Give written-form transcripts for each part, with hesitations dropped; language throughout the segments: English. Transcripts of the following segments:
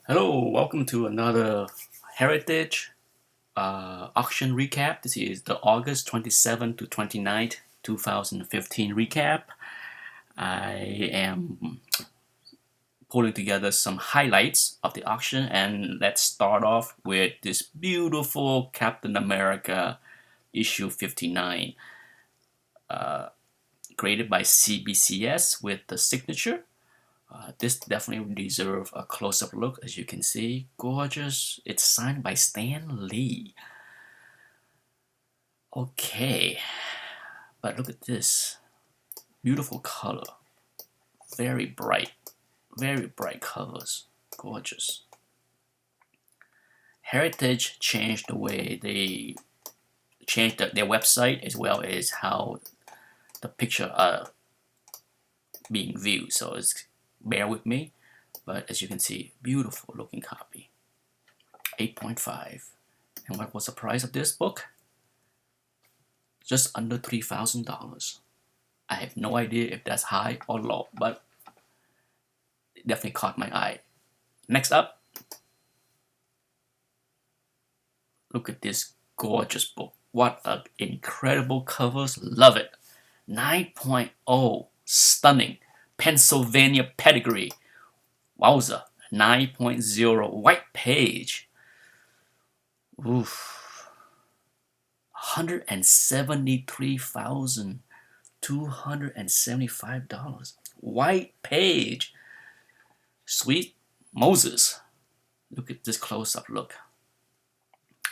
Hello, welcome to another Heritage auction recap. This is the August 27th to 29th, 2015 recap. I am pulling together some highlights of the auction, and let's start off with this beautiful Captain America issue 59, created by CBCS with the signature. This definitely deserves a close-up look. As you can see, gorgeous. It's signed by Stan Lee. Okay, but look at this beautiful color. Very bright colors. Gorgeous. Heritage changed the way they changed their website as well as how the picture are being viewed. So bear with me, but as you can see, beautiful looking copy. 8.5. And what was the price of this book? Just under $3,000. I have no idea if that's high or low, but it definitely caught my eye. Next up, look at this gorgeous book. What incredible covers. Love it. 9.0. Stunning. Pennsylvania pedigree. Wowza. 9.0. White page. Oof. $173,275. White page. Sweet Moses. Look at this close-up look.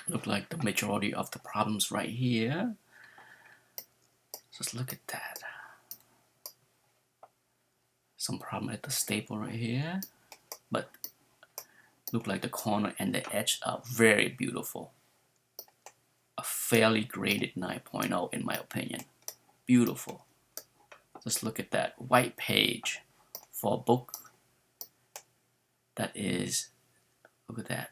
Look like the majority of the problems right here. Just look at that. Some problem at the staple right here, but look like the corner and the edge are very beautiful. A fairly graded 9.0 in my opinion. Beautiful. Just look at that white page for a book that is, look at that,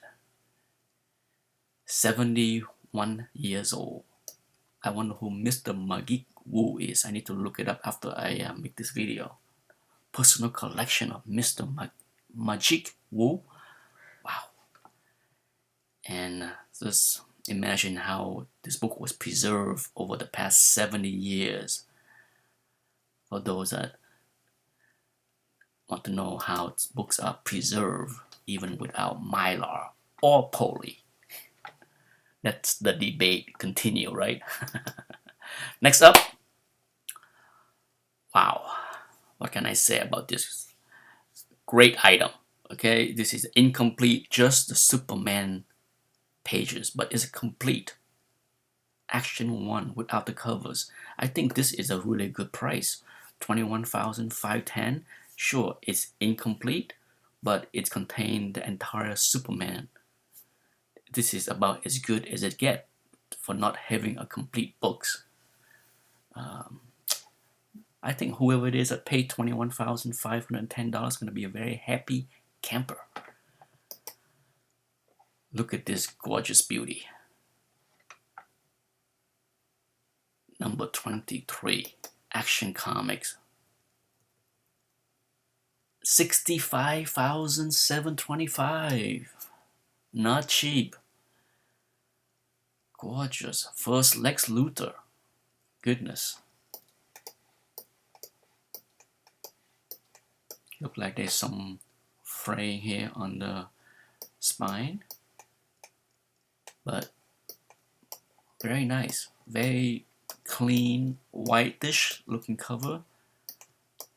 71 years old. I wonder who Mr. Majik Wu is. I need to look it up after I make this video. Personal collection of Mr. Majik Wu. Wow. And just imagine how this book was preserved over the past 70 years. For those that want to know how books are preserved even without Mylar or poly. That's the debate continue, right? Next up. Wow. What can I say about this great item? Okay, this is incomplete, just the Superman pages, but it's complete. Action 1 without the covers. I think this is a really good price. 21,510. Sure, it's incomplete, but it contains the entire Superman. This is about as good as it gets for not having a complete books. I think whoever it is that paid $21,510 is going to be a very happy camper. Look at this gorgeous beauty. Number 23, Action Comics. $65,725. Not cheap. Gorgeous. First Lex Luthor. Goodness. Look like there's some fray here on the spine. But very nice. Very clean, whitish looking cover.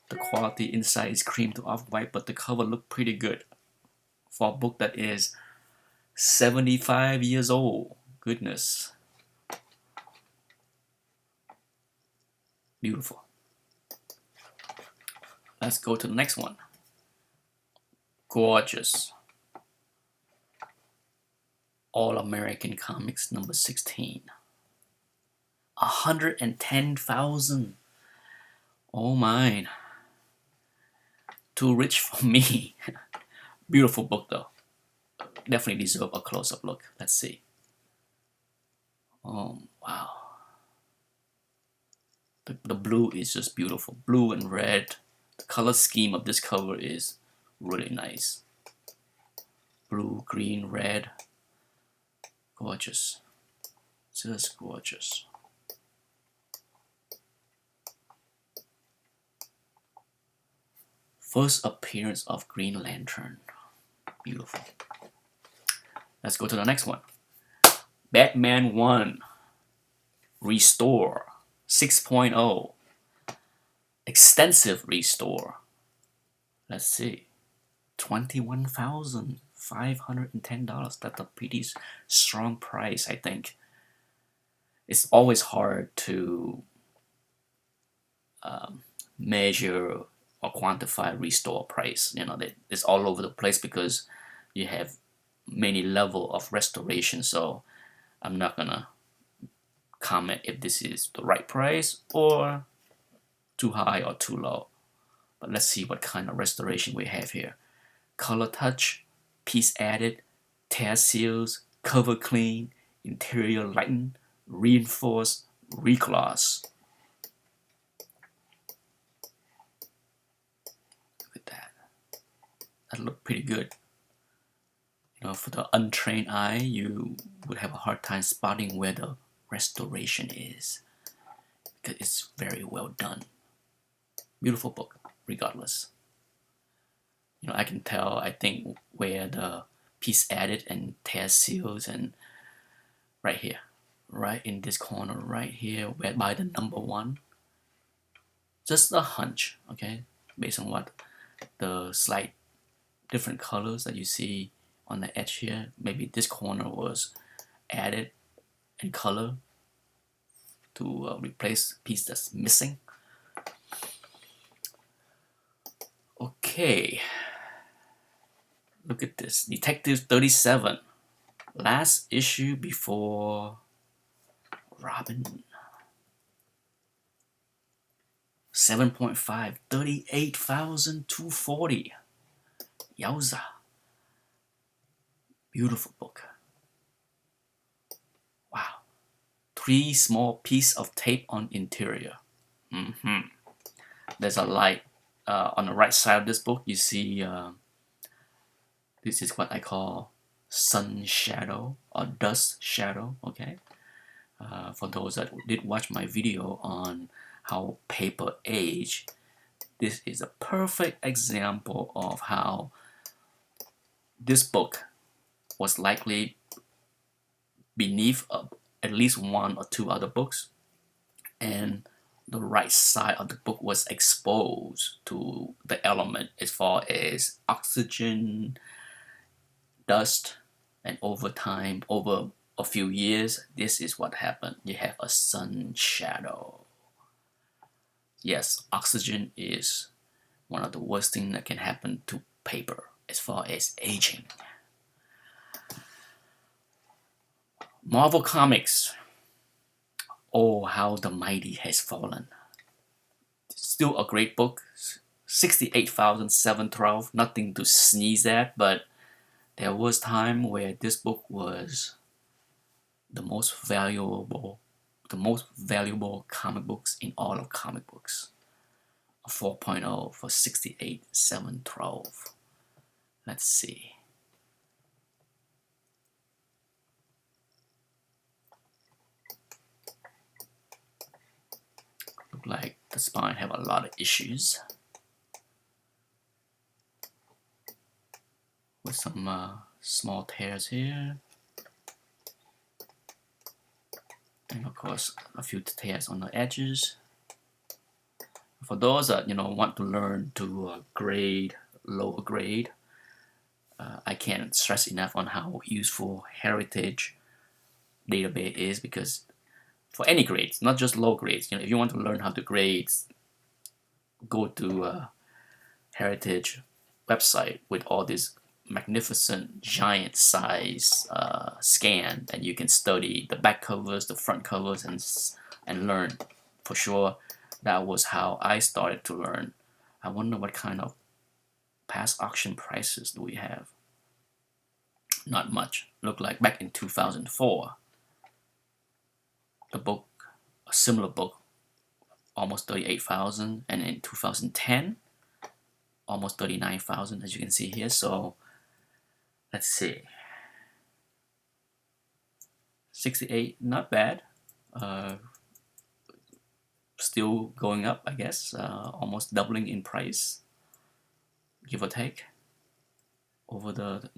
The quality inside is cream to off-white, but the cover looked pretty good for a book that is 75 years old. Goodness. Beautiful. Let's go to the next one. Gorgeous. All American Comics number 16. 110,000. Oh my. Too rich for me. Beautiful book though. Definitely deserve a close-up look. Let's see. Oh wow. The blue is just beautiful. Blue and red. The color scheme of this cover is really nice. blue, green, red. Gorgeous. Just gorgeous. First appearance of Green Lantern. Beautiful. Let's go to the next one. Batman 1 Restore 6.0. Extensive Restore. Let's see. $21,510. That's a pretty strong price, I think. It's always hard to measure or quantify restore price. You know, it's all over the place because you have many level of restoration. So I'm not gonna comment if this is the right price or too high or too low. But let's see what kind of restoration we have here. Color touch, piece added, tear seals, cover clean, interior lighten, reinforce, recloss. Look at that. That looked pretty good. You know, for the untrained eye, you would have a hard time spotting where the restoration is because it's very well done. Beautiful book, regardless. You know, I can tell, I think, where the piece added and tear seals, and right here, right in this corner, right here, where by the number 1. Just a hunch, okay, based on what the slight different colors that you see on the edge here. Maybe this corner was added in color to replace the piece that's missing. Okay, look at this. Detective 37. Last issue before Robin. 7.5. 38,240. Yowza. Beautiful book. Wow. 3 small piece of tape on interior. There's a light on the right side of this book. You see this is what I call sun shadow or dust shadow. Okay, for those that did watch my video on how paper age, this is a perfect example of how this book was likely beneath at least 1 or 2 other books, and the right side of the book was exposed to the element as far as oxygen, dust, and over time, over a few years, this is what happened. You have a sun shadow. Yes, oxygen is one of the worst things that can happen to paper as far as aging. Marvel Comics. Oh, how the mighty has fallen. Still a great book. 68,712. Nothing to sneeze at, but there was time where this book was the most valuable comic books in all of comic books. A 4.0 for 68,712. Let's see. Look like the spine have a lot of issues with some small tears here, and of course a few tears on the edges. For those that want to learn to grade lower grade, I can't stress enough on how useful Heritage database is, because for any grades, not just low grades, if you want to learn how to grade, go to Heritage website with all this magnificent giant size scan, and you can study the back covers, the front covers, and learn. For sure, that was how I started to learn. I wonder what kind of past auction prices do we have. Not much. Look like back in 2004, the book, a similar book, almost 38,000, and in 2010, almost 39,000, as you can see here. So Let's see. 68, not bad. Still going up, I guess. Almost doubling in price, give or take, over the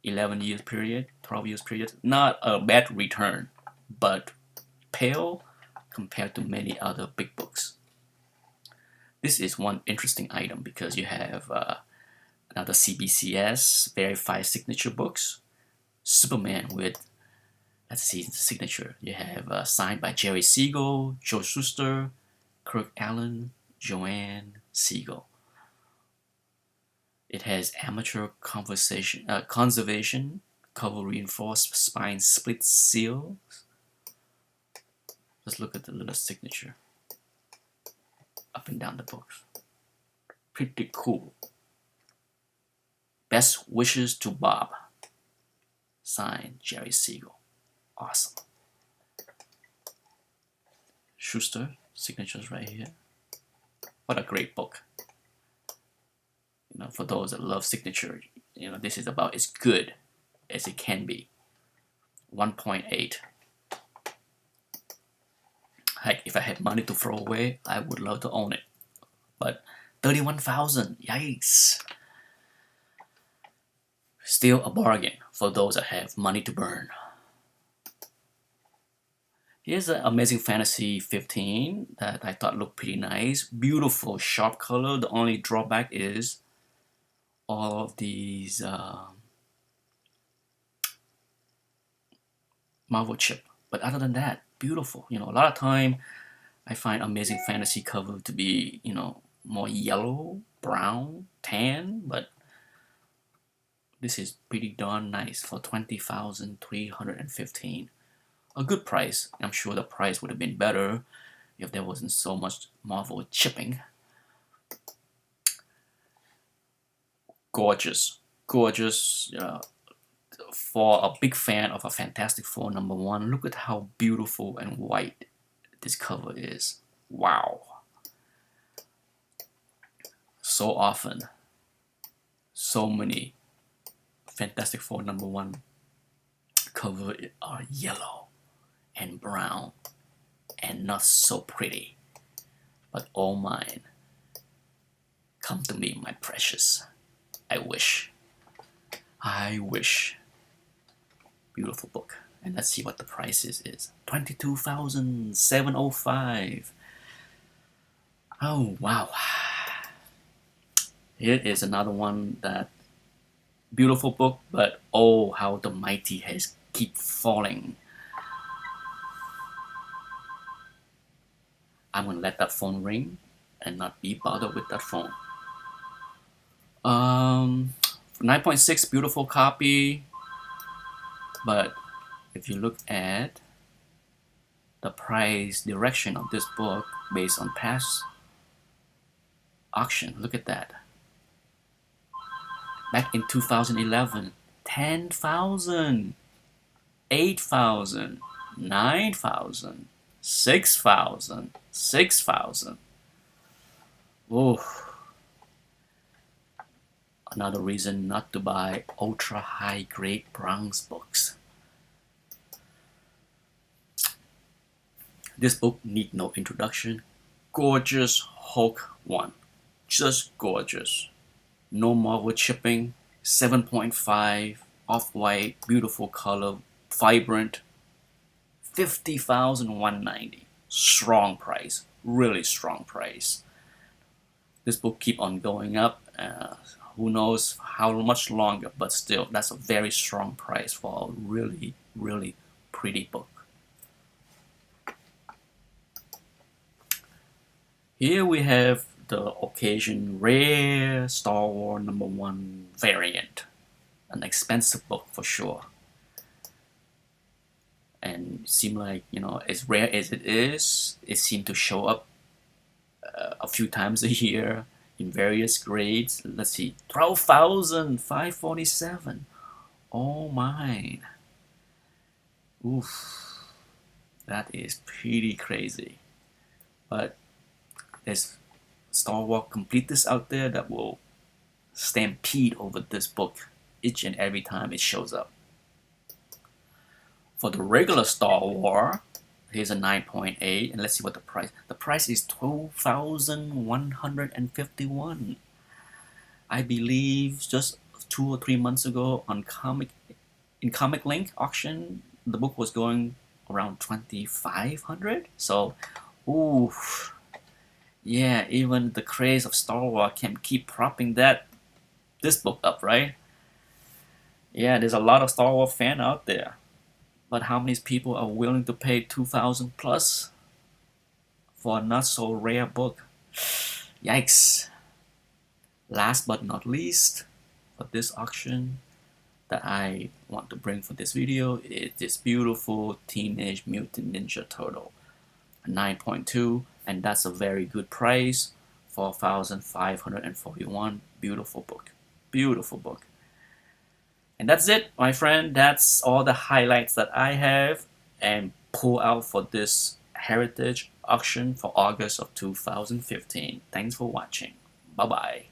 11 years period, 12 years period. Not a bad return, but pale compared to many other big books. This is one interesting item because you have another CBCS verified signature books, Superman with, let's see the signature. You have signed by Jerry Siegel, Joe Shuster, Kirk Allen, Joanne Siegel. It has amateur conservation, cover reinforced spine split seals. Let's look at the little signature up and down the books. Pretty cool. Best wishes to Bob. Signed, Jerry Siegel. Awesome. Shuster, signatures right here. What a great book. For those that love signature, this is about as good as it can be. 1.8. Heck, if I had money to throw away, I would love to own it. But 31,000, yikes. Still a bargain for those that have money to burn. Here's an Amazing Fantasy 15 that I thought looked pretty nice. Beautiful, sharp color. The only drawback is all of these Marvel chip. But other than that, beautiful. A lot of time I find Amazing Fantasy cover to be, more yellow, brown, tan, but this is pretty darn nice for 20,315. A good price. I'm sure the price would have been better if there wasn't so much Marvel chipping. Gorgeous, gorgeous. For a big fan of a Fantastic Four #1, look at how beautiful and white this cover is. Wow. So often, so many Fantastic Four #1 cover are yellow and brown and not so pretty. But oh mine, come to me, my precious. I wish. Beautiful book. And let's see what the price is. 22,705. Oh wow. Here is another one that beautiful book, but oh how the mighty has keep falling. I'm gonna let that phone ring and not be bothered with that phone. 9.6, beautiful copy, but if you look at the price direction of this book based on past auction, look at that. Back in 2011, 10,000, 8,000, 9,000, 6,000, 6,000. Oh. Another reason not to buy ultra high grade bronze books. This book need no introduction. Gorgeous Hulk 1. Just gorgeous. No Marvel chipping. 7.5. Off-white. Beautiful color. Vibrant. 50,190. Strong price. Really strong price. This book keep on going up. Who knows how much longer, but still, that's a very strong price for a really, really pretty book. Here we have the occasion rare Star Wars #1 variant. An expensive book for sure. And seem like, as rare as it is, it seemed to show up a few times a year in various grades. Let's see, 12,547. Oh mine. Oof. That is pretty crazy. But there's Star Wars completeness out there that will stampede over this book each and every time it shows up. For the regular Star Wars, here's a 9.8, and let's see what the price. The price is 12,151. I believe just 2 or 3 months ago on Comic Link auction, the book was going around 2,500. So, ooh, yeah, even the craze of Star Wars can keep propping this book up, right? Yeah, there's a lot of Star Wars fan out there, but how many people are willing to pay 2,000 plus for a not so rare book? Yikes! Last but not least, for this auction that I want to bring for this video is this beautiful Teenage Mutant Ninja Turtle, a 9.2, and that's a very good price. 4,541. Beautiful book, beautiful book. And that's it, my friend. That's all the highlights that I have and pull out for this Heritage auction for August of 2015. Thanks for watching. Bye bye.